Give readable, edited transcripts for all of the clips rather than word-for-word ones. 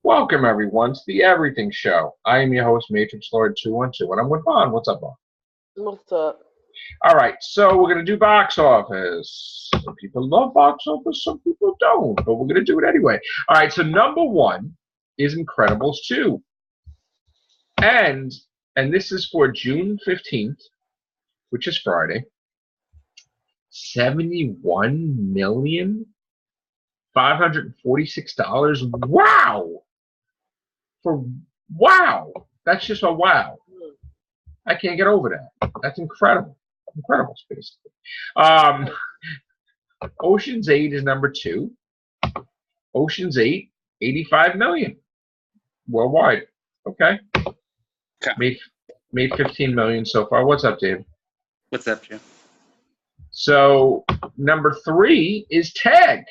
Welcome, everyone, to the Everything Show. I am your host, Matrixlord 212, and I'm with Bon. What's up, Bon? What's up? All right, so we're going to do box office. Some people love box office, some people don't, but we're going to do it anyway. All right, so number one is Incredibles 2. And this is for June 15th, which is Friday. $71,546. Wow! Wow! That's just a wow. I can't get over that. That's incredible. Incredible, basically. Ocean's 8 is number 2. Ocean's 8, 85 million worldwide. Okay. Made 15 million so far. What's up, Dave? What's up, Joe? So number 3 is Tag.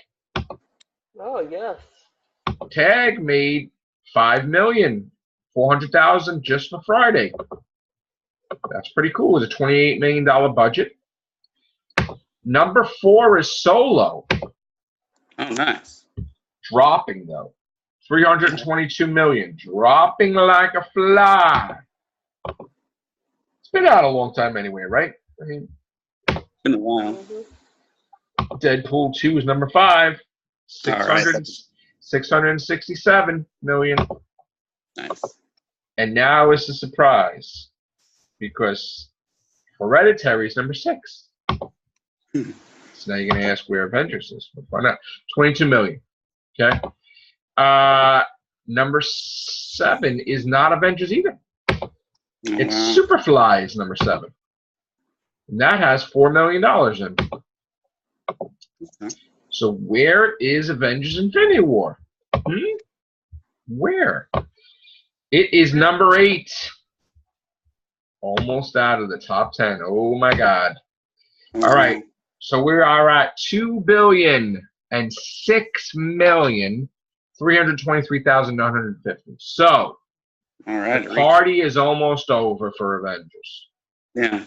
Oh, yes. Tag made 5,400,000 just for Friday. That's pretty cool. It was a $28 million budget. Number 4 is Solo. Oh, nice. Dropping, though. 322 million. Dropping like a fly. It's been out a long time anyway, right? I mean, Been a while. Deadpool 2 is number 5. 667 million. Nice. And now is the surprise. Because Hereditary is number 6. So now you're going to ask where Avengers is. We'll find out. 22 million. Okay. Number 7 is not Avengers either. It's Superfly is number 7. And that has $4 million in. Okay. So where is Avengers Infinity War? Where? It is number 8. Almost out of the top 10. Oh my God. All right. So we are at 2,006,323,950. So All right. the party is almost over for Avengers. Yeah.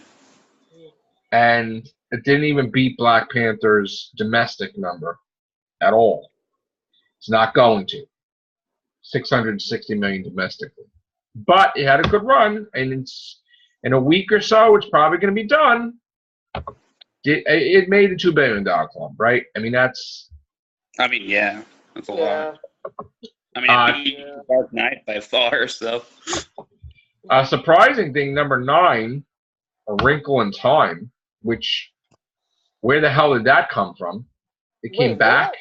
And it didn't even beat Black Panther's domestic number at all. It's not going to. 660 million domestically. But it had a good run, and it's in a week or so, it's probably going to be done. It made the $2 billion club, right? I mean, that's... I mean, yeah. That's a lot. I mean, it beat Dark Knight by far, so... A surprising thing, number 9, A Wrinkle in Time, which... Where the hell did that come from? It came back.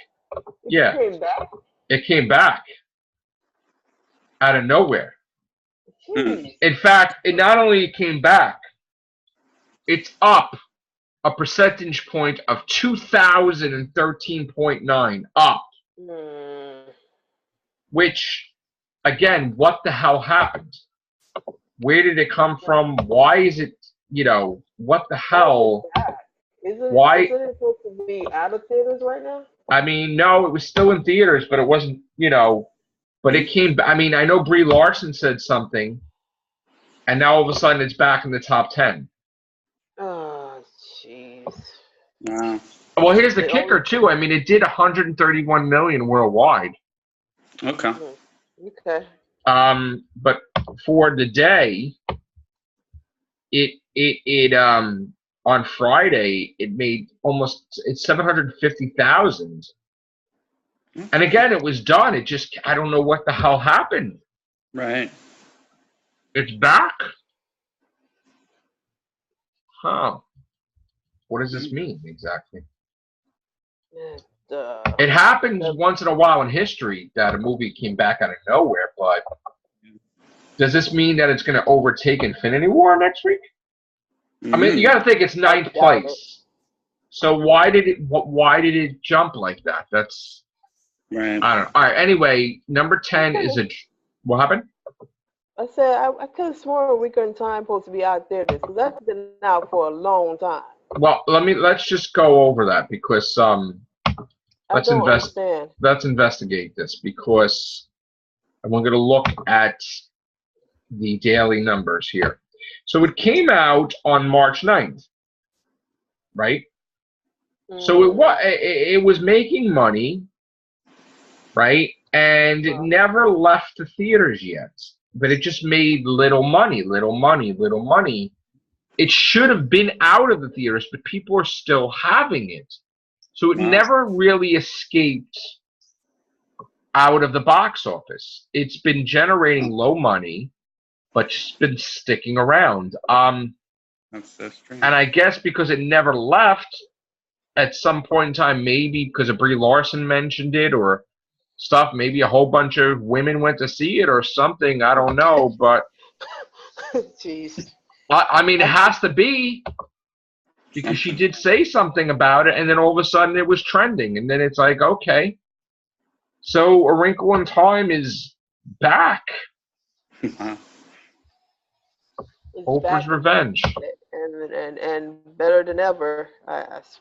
Yeah. It came back? It came back. Out of nowhere. In fact, it not only came back, it's up a percentage point of 2,013.9 up. Which, again, what the hell happened? Where did it come from? Why is it, what the hell? Isn't it supposed to be out of theaters right now? I mean, no, it was still in theaters, but it wasn't, but it came, I mean, I know Brie Larson said something, and now all of a sudden it's back in the top 10. Oh, jeez. Wow. Well, here's the kicker, too. I mean, it did 131 million worldwide. Okay. Okay. But for the day, it on Friday, it made it's 750,000. And again, it was done. It just, I don't know what the hell happened. Right. It's back? Huh. What does this mean exactly? It happens once in a while in history that a movie came back out of nowhere, but does this mean that it's going to overtake Infinity War next week? I mean, you got to think it's 9th place. So why did it jump like that? That's right. I don't know. All right. Anyway, number 10 is what happened? I said I could have sworn A Wrinkle in Time supposed to be out there because that's been out for a long time. Well, let's just go over that because let's investigate this because we're going to look at the daily numbers here. So it came out on March 9th, right? So it was making money, right? And it never left the theaters yet. But it just made little money, little money, little money. It should have been out of the theaters, but people are still having it. So it never really escaped out of the box office. It's been generating low money, but it's been sticking around. That's so strange. And I guess because it never left, at some point in time, maybe because of Brie Larson mentioned it or stuff, maybe a whole bunch of women went to see it or something. I don't know, but jeez. I mean, it has to be because she did say something about it, and then all of a sudden it was trending, and then it's like, okay, so A Wrinkle in Time is back. Oprah's Revenge. And better than ever.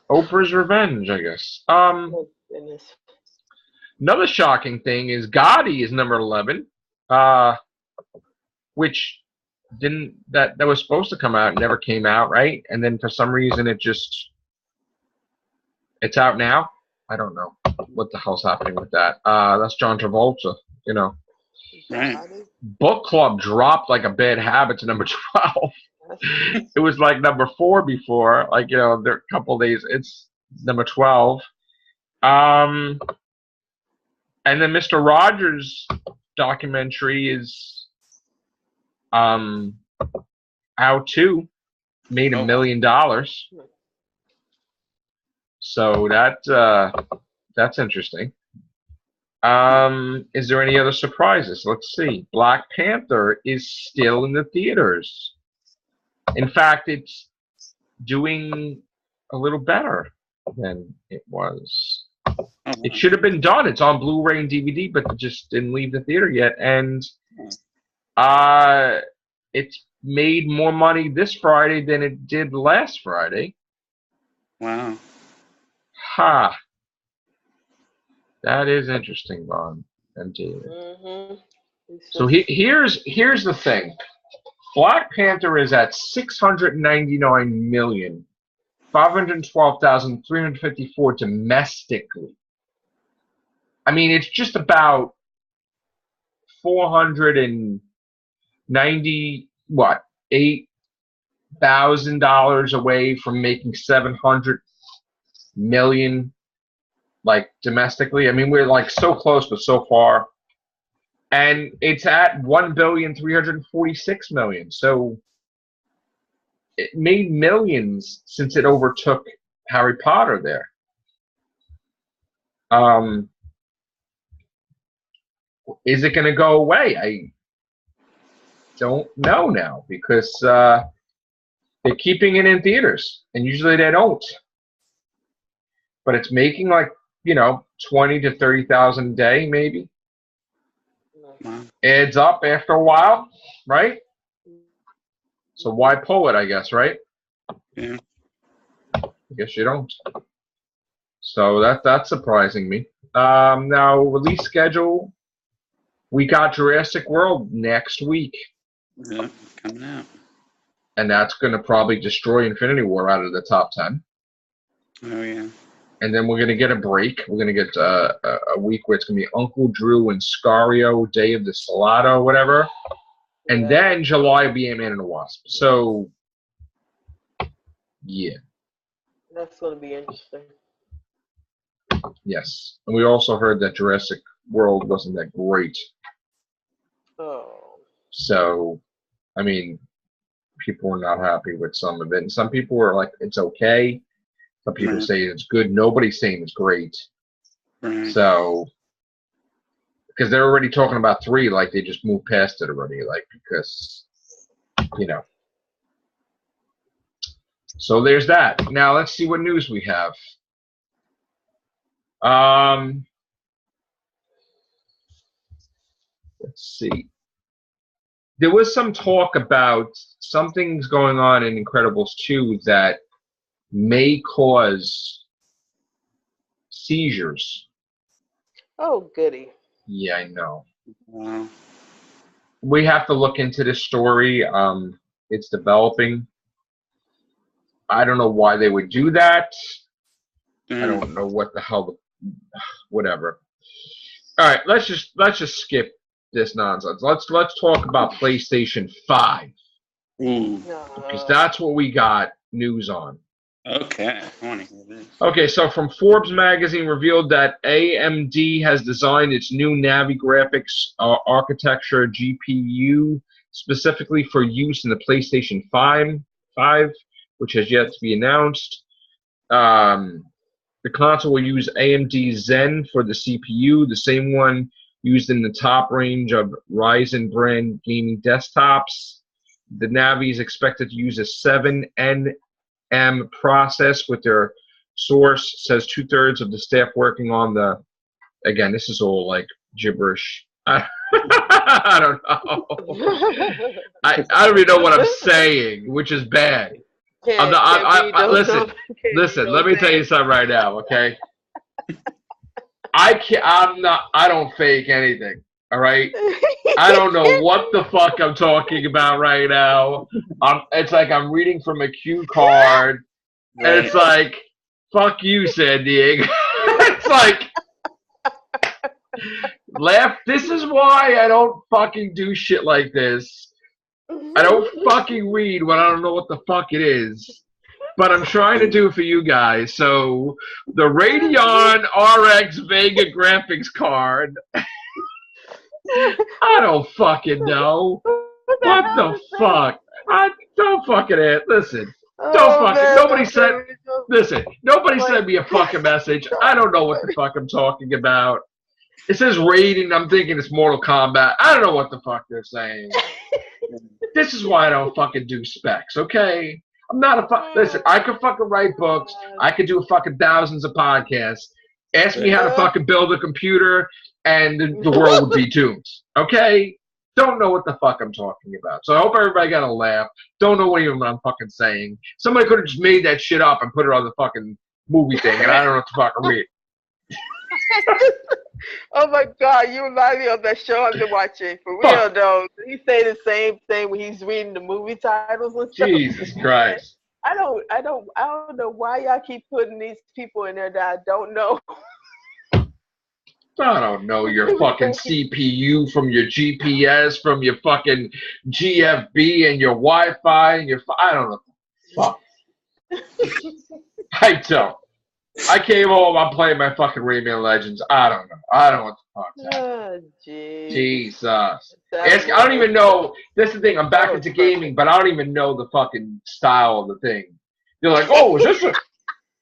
Oprah's Revenge, I guess. Oh, goodness. Another shocking thing is Gotti is number 11, which that was supposed to come out, never came out, right? And then for some reason it's out now. I don't know what the hell's happening with that. That's John Travolta, you know. Right. Book Club dropped like a bad habit to number 12. It was like number 4 before, like, you know, there are a couple days. It's number 12. And then Mr. Rogers' documentary is out too. Made $1 million. So that's interesting. Is there any other surprises? Let's see. Black Panther is still in the theaters. In fact, it's doing a little better than it was. It should have been done. It's on Blu-ray and DVD, but it just didn't leave the theater yet. And it's made more money this Friday than it did last Friday. Wow. Ha. That is interesting, Ron and David. So here's the thing. Black Panther is at 699,512,354 domestically. I mean, it's just about 8,000 away from making 700 million, like domestically. I mean, we're like so close, but so far. And it's at 1,346,000,000. So it made millions since it overtook Harry Potter there. Is it going to go away? I don't know now because they're keeping it in theaters, and usually they don't. But it's making like, you know, 20 to 30,000 a day, maybe. Wow. Adds up after a while, right? So why pull it, I guess, right? Yeah. I guess you don't. So that's surprising me. Now, release schedule. We got Jurassic World next week. Yeah, coming out. And that's going to probably destroy Infinity War out of the top 10. Oh, yeah. And then we're going to get a break. We're going to get a week where it's going to be Uncle Drew and Scario, Day of the Salado, whatever. And then July will be Ant-Man and the Wasp. So, yeah. That's going to be interesting. Yes. And we also heard that Jurassic World wasn't that great. Oh. So, I mean, people were not happy with some of it. And some people were like, it's okay. Some people say it's good. Nobody's saying it's great. Right. So, because they're already talking about 3, like they just moved past it already, like because, you know. So there's that. Now let's see what news we have. Let's see. There was some talk about something's going on in Incredibles 2 that may cause seizures. Oh, goody. Yeah, I know. Wow. We have to look into this story. It's developing. I don't know why they would do that. I don't know what the hell. Whatever. All right, let's just skip this nonsense. Let's talk about PlayStation 5 because that's what we got news on. Okay, I want to hear this. Okay, so from Forbes magazine revealed that AMD has designed its new Navi graphics architecture GPU specifically for use in the PlayStation 5, which has yet to be announced. The console will use AMD Zen for the CPU, the same one used in the top range of Ryzen brand gaming desktops. The Navi is expected to use a 7nm process with their source says 2/3 of the staff working on the. Again, this is all like gibberish. I don't know. I don't even know what I'm saying, which is bad. Listen. Let me tell you something right now, okay? I don't fake anything. All right. I don't know what the fuck I'm talking about right now. It's like I'm reading from a cue card, and it's like, fuck you, San Diego. It's like, laugh. This is why I don't fucking do shit like this. I don't fucking read when I don't know what the fuck it is. But I'm trying to do it for you guys. So, the Radeon RX Vega graphics card. I don't fucking know. What the fuck? Don't fucking it. Listen. Nobody sent me a fucking message. I don't know what the fuck I'm talking about. It says rating. I'm thinking it's Mortal Kombat. I don't know what the fuck they're saying. This is why I don't fucking do specs, okay? I'm not a listen, I could fucking write books. I could do fucking thousands of podcasts. Ask me how to fucking build a computer and the world would be doomed. Okay? Don't know what the fuck I'm talking about. So I hope everybody got a laugh. Don't know what even I'm fucking saying. Somebody could have just made that shit up and put it on the fucking movie thing and I don't know what the fuck I read. Oh my God, you remind me of that show I've been watching. For real though, he say the same thing when he's reading the movie titles and stuff. Jesus Christ! I don't know why y'all keep putting these people in there that I don't know. I don't know your fucking CPU from your GPS from your fucking GFB and your Wi-Fi and your. I don't know. Fuck. I don't. I came home. I'm playing my fucking Rayman Legends. I don't know. I don't know what the fuck's happening. Jesus. I don't even know. That's the thing. I'm back into gaming, but I don't even know the fucking style of the thing. You're like, oh, is this a?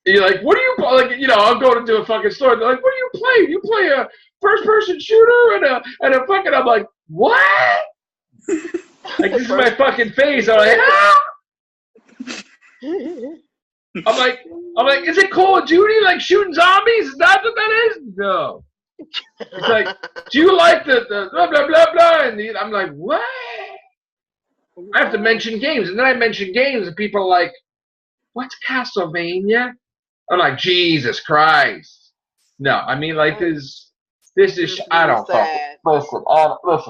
You're like, what do you like? You know, I'm going to do a fucking store. They're like, what do you play? You play a first-person shooter and a fucking. I'm like, what? Like this is my fucking face. I'm like, ah! I'm like, is it Call of Duty? Like shooting zombies? Is that what that is? No. It's like, do you like the blah blah blah blah? And I'm like, what? I have to mention games, and then I mention games, and people are like, what's Castlevania? I'm like, Jesus Christ. No, I mean like this is I don't listen.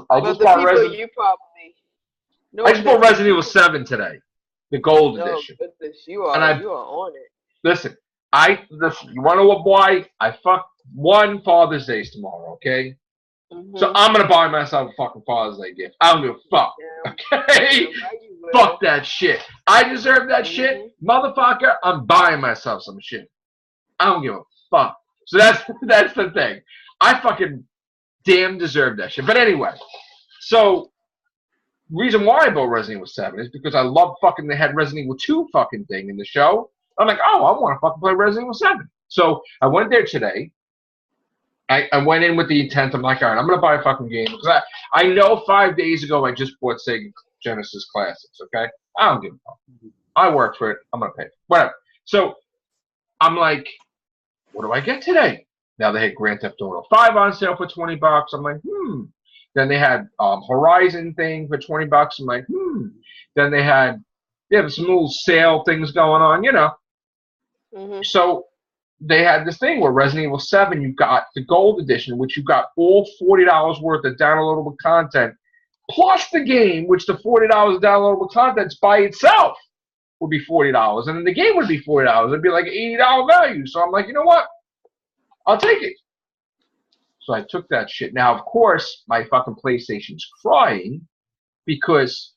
I just bought Resident. I just bought Resident Evil 7 today. The gold edition. Goodness, you are on it. Listen, you wanna know why? I fucked one Father's Day's tomorrow, okay? So I'm gonna buy myself a fucking Father's Day gift. I don't give a fuck. Yeah. Okay? Fuck that shit. I deserve that shit. Motherfucker, I'm buying myself some shit. I don't give a fuck. So that's the thing. I fucking damn deserve that shit. But anyway, so reason why I bought Resident Evil 7 is because I love fucking they had Resident Evil 2 fucking thing in the show. I'm like, oh, I want to fucking play Resident Evil 7. So I went there today. I went in with the intent, I'm like, all right, I'm going to buy a fucking game. Because I know 5 days ago I just bought Sega Genesis Classics, okay? I don't give a fuck. I work for it. I'm going to pay. Whatever. So I'm like, what do I get today? Now they had Grand Theft Auto 5 on sale for $20. I'm like, Then they had Horizon thing for $20. I'm like, Then they had some little sale things going on, you know. So they had this thing where Resident Evil 7, you got the gold edition, which you got all $40 worth of downloadable content, plus the game, which the $40 of downloadable content by itself would be $40, and then the game would be $40. It'd be like an $80 value. So I'm like, you know what? I'll take it. So I took that shit. Now, of course, my fucking PlayStation's crying because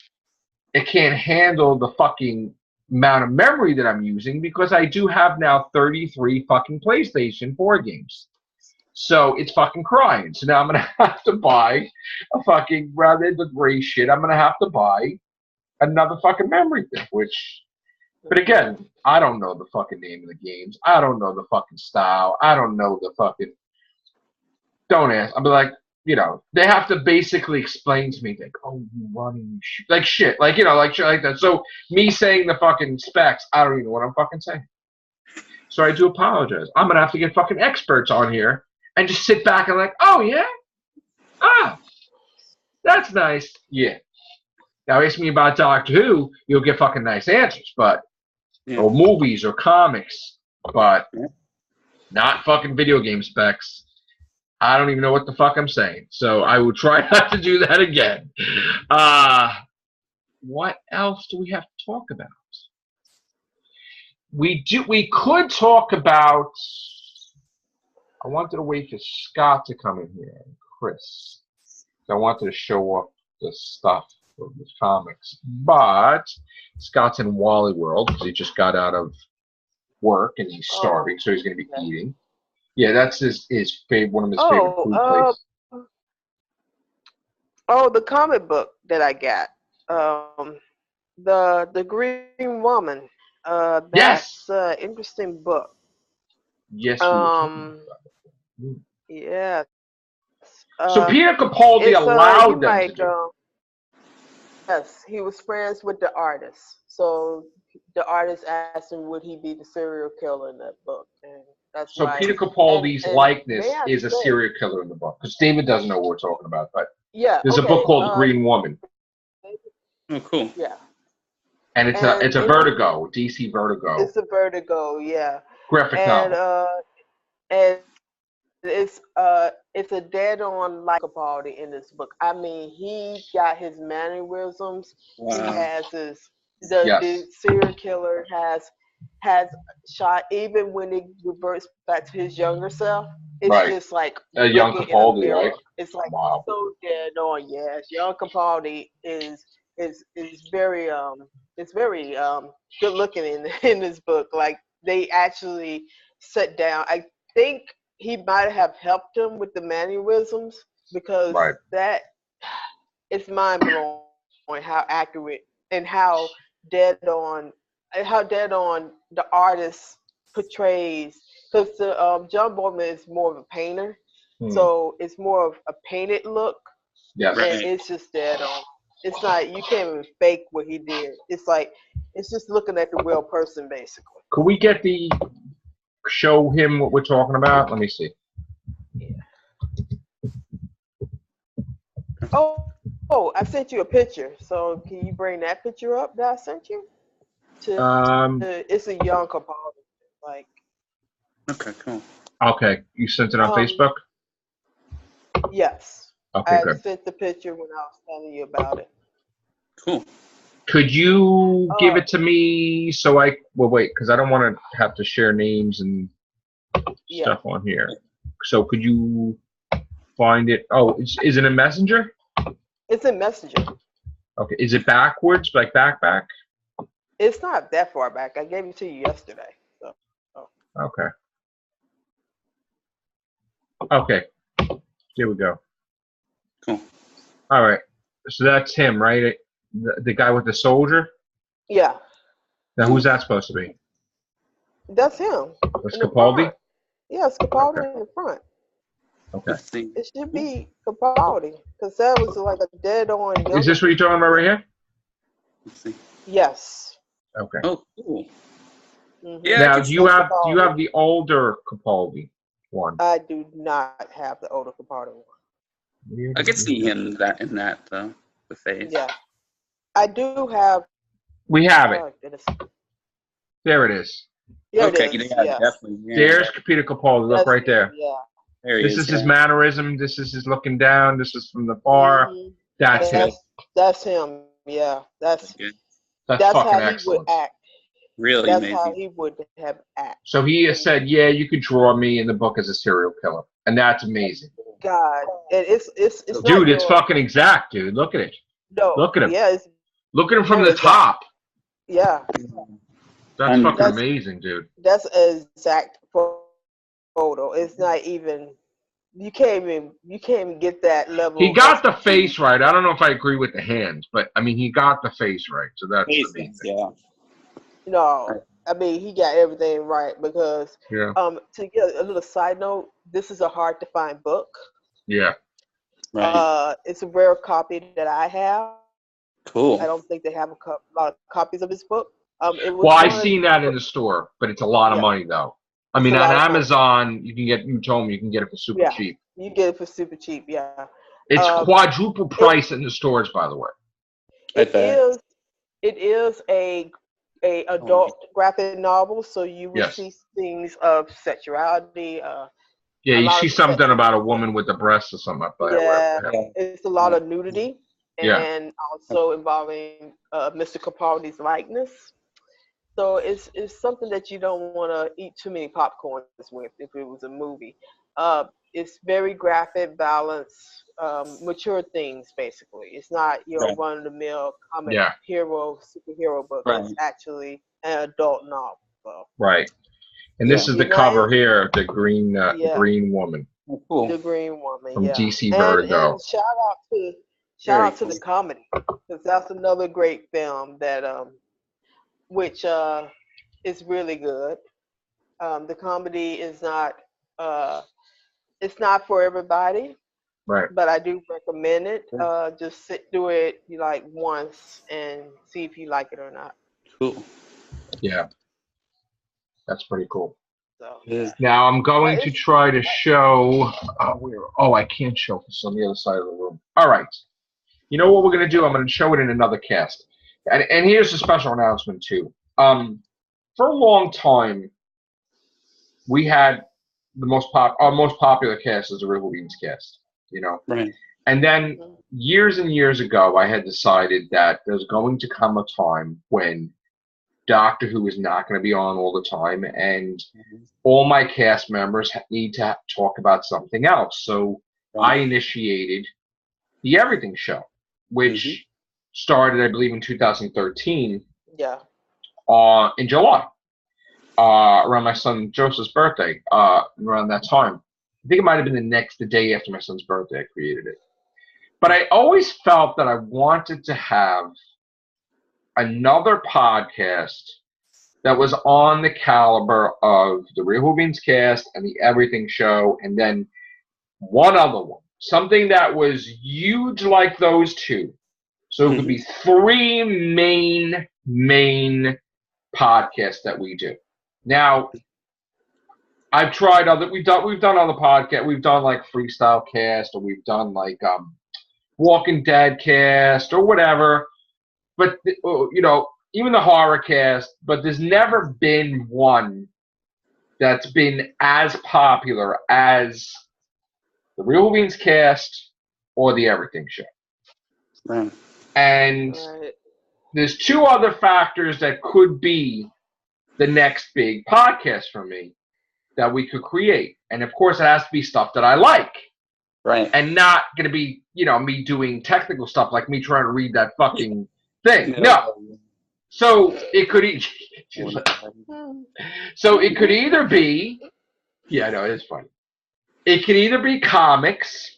it can't handle the fucking amount of memory that I'm using because I do have now 33 fucking PlayStation 4 games. So it's fucking crying. So now I'm going to have to buy a fucking, rather than the gray shit, I'm going to have to buy another fucking memory thing, which, but again, I don't know the fucking name of the games. I don't know the fucking style. I don't know the fucking, don't ask. I'll be like, you know, they have to basically explain to me, like, oh, you running shit. Like shit. Like, you know, like shit like that. So me saying the fucking specs, I don't even know what I'm fucking saying. So I do apologize. I'm going to have to get fucking experts on here and just sit back and like, oh, yeah? Ah, that's nice. Yeah. Now, ask me about Doctor Who, you'll get fucking nice answers, but, or movies or comics, but not fucking video game specs. I don't even know what the fuck I'm saying. So I will try not to do that again. What else do we have to talk about? We could talk about, I wanted to wait for Scott to come in here, and Chris. I wanted to show up the stuff of the comics. But Scott's in Wally World because he just got out of work and he's starving, so he's going to be eating. Yeah, that's his favorite, one of his favorite food places. Oh, the comic book that I got, the Green Woman. That's an interesting book. Yes. Yeah. So Peter Capaldi allowed them to do. Yes, he was friends with the artist. So the artist asked him, would he be the serial killer in that book? And that's so why. Peter Capaldi's likeness is a serial killer in the book. Because David doesn't know what we're talking about, but there's a book called Green Woman. Oh, cool. Yeah. And it's a Vertigo, DC Vertigo. It's a Vertigo, yeah. Graphic novel. And it's a dead-on like Capaldi in this book. I mean, he got his mannerisms. Wow. He has the serial killer has shot, even when it reverts back to his younger self. It's just like a young Capaldi, right? It's like so dead on. Yes, young Capaldi is very good looking in this book. Like they actually sat down. I think he might have helped him with the mannerisms because that it's mind blowing how accurate and how dead on the artist portrays. Because John Boorman is more of a painter, so it's more of a painted look. Yeah, and it's just dead on. It's like you can't even fake what he did. It's like it's just looking at the real person basically. Could we get show him what we're talking about? Let me see. Yeah. Oh, I sent you a picture. So can you bring that picture up that I sent you? It's a young Capaldi. Like. Okay, cool. Okay, you sent it on Facebook? Yes. Okay, good. I sent the picture when I was telling you about it. Cool. Could you give it to me so wait, because I don't want to have to share names and stuff on here. So could you find it? Oh, is it a Messenger? It's a Messenger. Okay, is it backwards, like back? It's not that far back. I gave it to you yesterday. So. Okay. Okay, here we go. Cool. All right, so that's him, right? The guy with the soldier? Yeah. Now, who's that supposed to be? That's him. That's Capaldi? Yeah, it's Capaldi in the front. Okay. It should be Capaldi, because that was like a dead-on. Is this what you're talking about right here? Let's see. Yes. Okay. Oh, cool. Mm-hmm. Yeah. Now, do you have the older Capaldi one? I do not have the older Capaldi one. I could see him in that though, the face. Yeah, I do have. We have it. There it is. Yeah, okay, it is. Yeah, definitely. Yeah. There's Peter Capaldi. Look right there. Yeah. There this is his mannerism. This is his looking down. This is from the far. Mm-hmm. That's him. That's him. Yeah, that's good. That's how excellent. He would act. Really, that's how he would have act. So he has said, "Yeah, you could draw me in the book as a serial killer," and that's amazing. God, and it's Dude, not it's fucking exact, dude. Look at it. No, Look at him. yeah, it's Look at him from very the exact. top. Yeah, That's fucking amazing, dude. That's an exact photo. It's not even. You can't even get that level. He got the face right. I don't know if I agree with the hands, but I mean, he got the face right. So that's the main thing. Yeah. No, I mean he got everything right because. Yeah. To get a little side note, this is a hard to find book. Yeah. Right. It's a rare copy that I have. Cool. I don't think they have a lot of copies of this book. I've seen that in the store, but it's a lot of money though. I mean, on Amazon, you can get. You told me you can get it for super cheap. You get it for super cheap. Yeah. It's quadruple price in the stores, by the way. It is a adult graphic novel, so you will see things of sexuality. Yeah, you see something about a woman with the breasts or something like that. Yeah, it's a lot of nudity and also involving Mr. Capaldi's likeness. So it's something that you don't want to eat too many popcorns with if it was a movie. It's very graphic, balanced, mature things basically. It's not your run-of-the-mill comic hero, superhero book. Right. It's actually an adult novel. Right. And this is the cover here, the green woman. Oh, cool. The green woman, from DC Vertigo. And shout out to the comedy, because that's another great film that which is really good. The comedy is not it's not for everybody, right? But I do recommend it. Just sit through it like once and see if you like it or not. Cool. Yeah, that's pretty cool. So, now I'm going to try to show. I can't show this on the other side of the room. All right. You know what we're going to do? I'm going to show it in another cast. And here's a special announcement, too. For a long time, we had our most popular cast is the River Beans cast, you know? Right. And then years and years ago, I had decided that there's going to come a time when Doctor Who is not going to be on all the time, and all my cast members need to talk about something else. So I initiated the Everything Show, which started, I believe, in 2013. Yeah. In July, around my son Joseph's birthday. Around that time, I think it might have been the day after my son's birthday, I created it. But I always felt that I wanted to have another podcast that was on the caliber of the Real Beans cast and the Everything Show, and then one other one. Something that was huge like those two. So it could be three main podcasts that we do. Now, I've tried we've done other podcasts. We've done like Freestyle Cast, or we've done like Walking Dead Cast, or whatever. But, even the Horror Cast, but there's never been one that's been as popular as the Real Beans Cast or the Everything Show. Right. And there's two other factors that could be the next big podcast for me that we could create. And, of course, it has to be stuff that I like. Right. And not going to be, me doing technical stuff like me trying to read that fucking thing. No. So it could either be, yeah, no, it is funny. It could either be comics,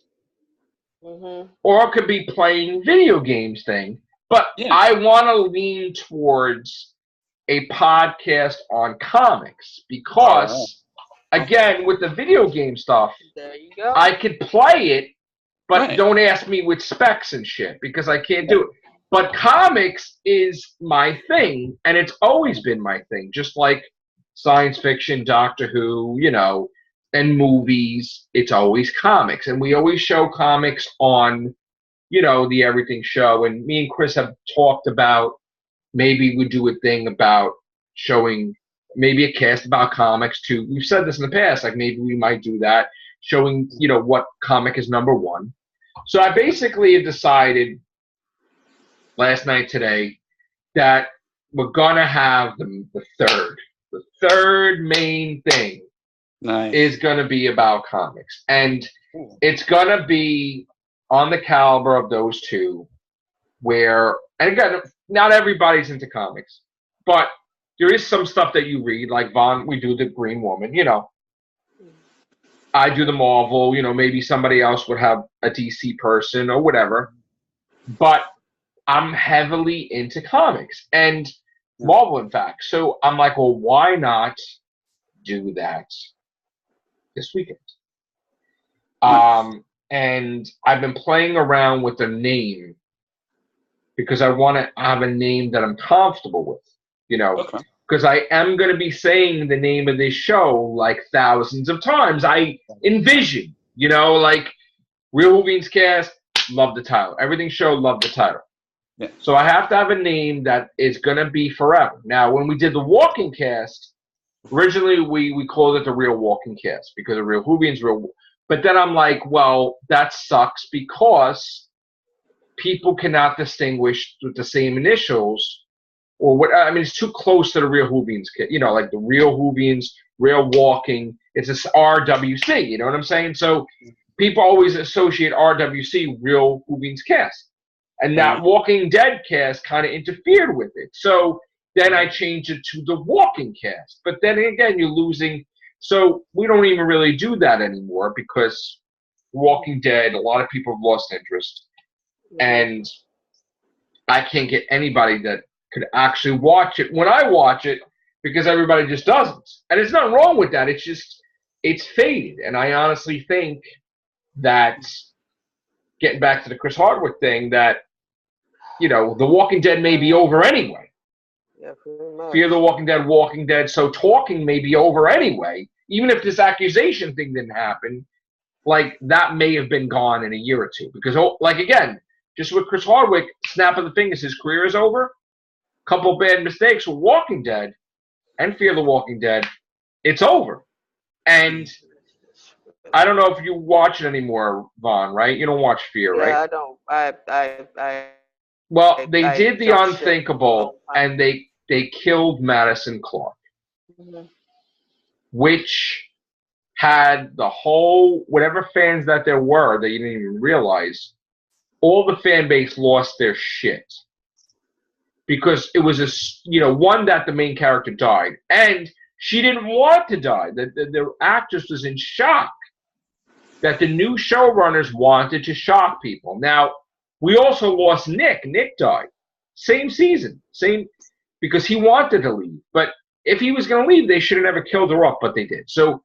or it could be playing video games thing. But I want to lean towards a podcast on comics because, again, with the video game stuff, there you go. I could play it, but don't ask me with specs and shit because I can't do it. But comics is my thing, and it's always been my thing, just like science fiction, Doctor Who, and movies. It's always comics, and we always show comics on, the Everything Show. And me and Chris have talked about maybe we do a thing about showing maybe a cast about comics too. We've said this in the past, like maybe we might do that, showing, what comic is number one. So I basically have decided last night, today, that we're going to have the third main thing is going to be about comics. And it's gonna be on the caliber of those two, where, and again, not everybody's into comics, but there is some stuff that you read, like Vaughn, we do the Green Woman, you know. I do the Marvel, you know, maybe somebody else would have a DC person or whatever. But I'm heavily into comics and Marvel, in fact. So I'm like, well, why not do that this weekend? And I've been playing around with the name because I want to have a name that I'm comfortable with, you know, because I am going to be saying the name of this show like thousands of times. I envision, you know, like Real Wolverines Cast, love the title. Everything Show, love the title. Yeah. So I have to have a name that is going to be forever. Now, when we did the Walking Cast, originally we called it the Real Walking Cast because the Real Wolverines, but then I'm like, well, that sucks because people cannot distinguish with the same initials or what. I mean, it's too close to the Real Wolverines, you know, like the Real Wolverines, Real Walking. It's this RWC, you know what I'm saying? So people always associate RWC, Real Wolverines Cast. And that Walking Dead cast kind of interfered with it. So then I changed it to the Walking Cast. But then again, you're losing. So we don't even really do that anymore because Walking Dead, a lot of people have lost interest. And I can't get anybody that could actually watch it when I watch it because everybody just doesn't. And there's nothing wrong with that. It's just, it's faded. And I honestly think that, getting back to the Chris Hardwick thing, that, you know, The Walking Dead may be over anyway. Yeah, pretty much. Fear the Walking Dead, Walking Dead. So talking may be over anyway. Even if this accusation thing didn't happen, like, that may have been gone in a year or two. Because, like, again, just with Chris Hardwick, snap of the fingers, his career is over. Couple bad mistakes with Walking Dead and Fear the Walking Dead, it's over. And I don't know if you watch it anymore, Vaughn, right? You don't watch Fear, right? Yeah, I don't. Well, they did the unthinkable, and they killed Madison Clark, which had the whole, whatever fans that there were that you didn't even realize, all the fan base lost their shit. Because it was one, that the main character died, and she didn't want to die. The actress was in shock that the new showrunners wanted to shock people. Now, we also lost Nick. Nick died. Same season. Because he wanted to leave. But if he was going to leave, they should have never killed her off, but they did. So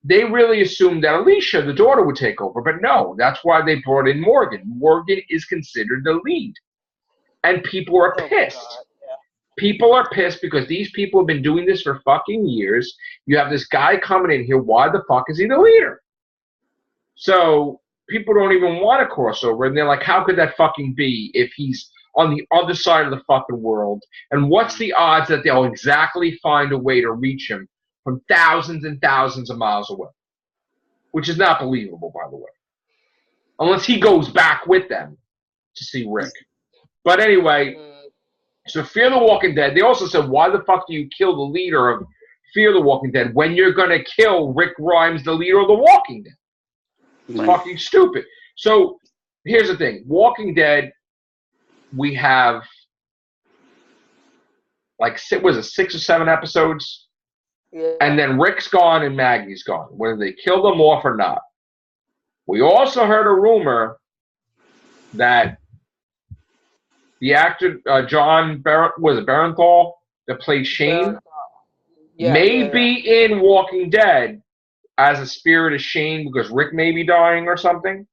they really assumed that Alicia, the daughter, would take over. But no, that's why they brought in Morgan. Morgan is considered the lead. And people are pissed. People are pissed because these people have been doing this for fucking years. You have this guy coming in here. Why the fuck is he the leader? So people don't even want a crossover. And they're like, how could that fucking be if he's on the other side of the fucking world? And what's the odds that they'll exactly find a way to reach him from thousands and thousands of miles away? Which is not believable, by the way. Unless he goes back with them to see Rick. But anyway, so Fear the Walking Dead, they also said, why the fuck do you kill the leader of Fear the Walking Dead when you're going to kill Rick Grimes, the leader of The Walking Dead? It's fucking stupid. So here's the thing. Walking Dead, we have, like, was it 6 or 7 episodes? Yeah. And then Rick's gone and Maggie's gone. Whether they kill them off or not. We also heard a rumor that the actor John Barenthal that played Shane may be in Walking Dead as a spirit of Shane because Rick may be dying or something,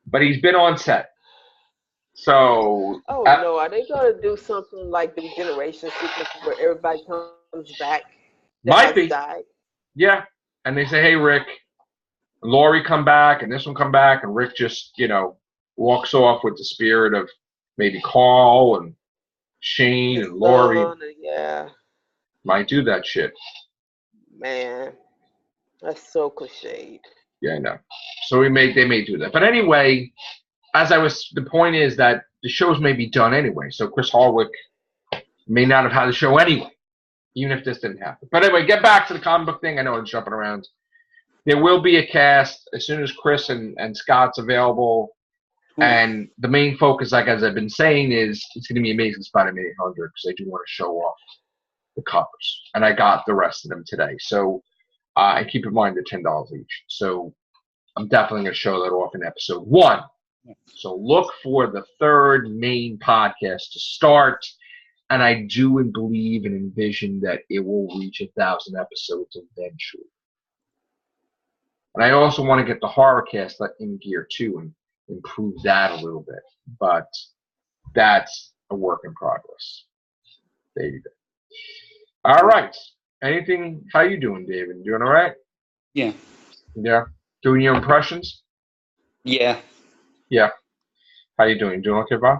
but he's been on set. So no, are they gonna do something like the regeneration sequence where everybody comes back? Might be. Died? Yeah, and they say, hey Rick, and Laurie come back, and this one come back, and Rick just walks off with the spirit of maybe Carl and Shane and Laurie. Yeah. Might do that shit. Man, that's so cliched. Yeah, I know. So they may do that. But anyway, the point is that the shows may be done anyway. So Chris Hardwick may not have had the show anyway, even if this didn't happen. But anyway, get back to the comic book thing. I know I'm jumping around. There will be a cast as soon as Chris and Scott's available. And the main focus, like as I've been saying, is it's going to be Amazing Spider-Man 800 because I do want to show off the covers. And I got the rest of them today. So, and keep in mind they're $10 each. So I'm definitely going to show that off in episode 1. So look for the 3rd main podcast to start. And I do and believe and envision that it will reach 1,000 episodes eventually. And I also want to get the horror cast in gear too and improve that a little bit. But that's a work in progress. There you go. All right. Anything? How you doing, David? Doing all right? Yeah. Yeah. Doing your impressions? Yeah. Yeah. How you doing? Doing okay, Bob?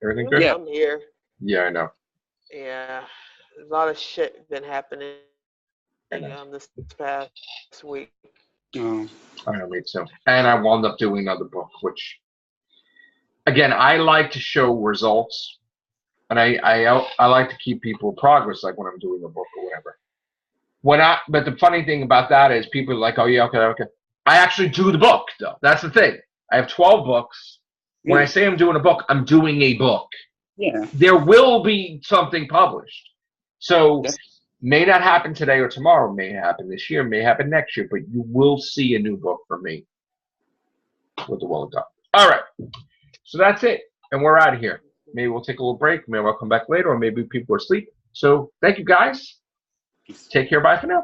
Everything good? Yeah, I'm here. Yeah, I know. Yeah, a lot of shit been happening this past week. Oh. I know, me too. And I wound up doing another book, which, again, I like to show results, and I like to keep people in progress, like when I'm doing a book or whatever. But the funny thing about that is people are like, oh yeah, okay. I actually do the book, though. That's the thing. I have 12 books. When I say I'm doing a book, I'm doing a book. Yeah. There will be something published. So may not happen today or tomorrow, may happen this year, may happen next year, but you will see a new book from me with the Well Done. All right. So that's it. And we're out of here. Maybe we'll take a little break. Maybe I'll come back later, or maybe people are asleep. So thank you, guys. Take care. Bye for now.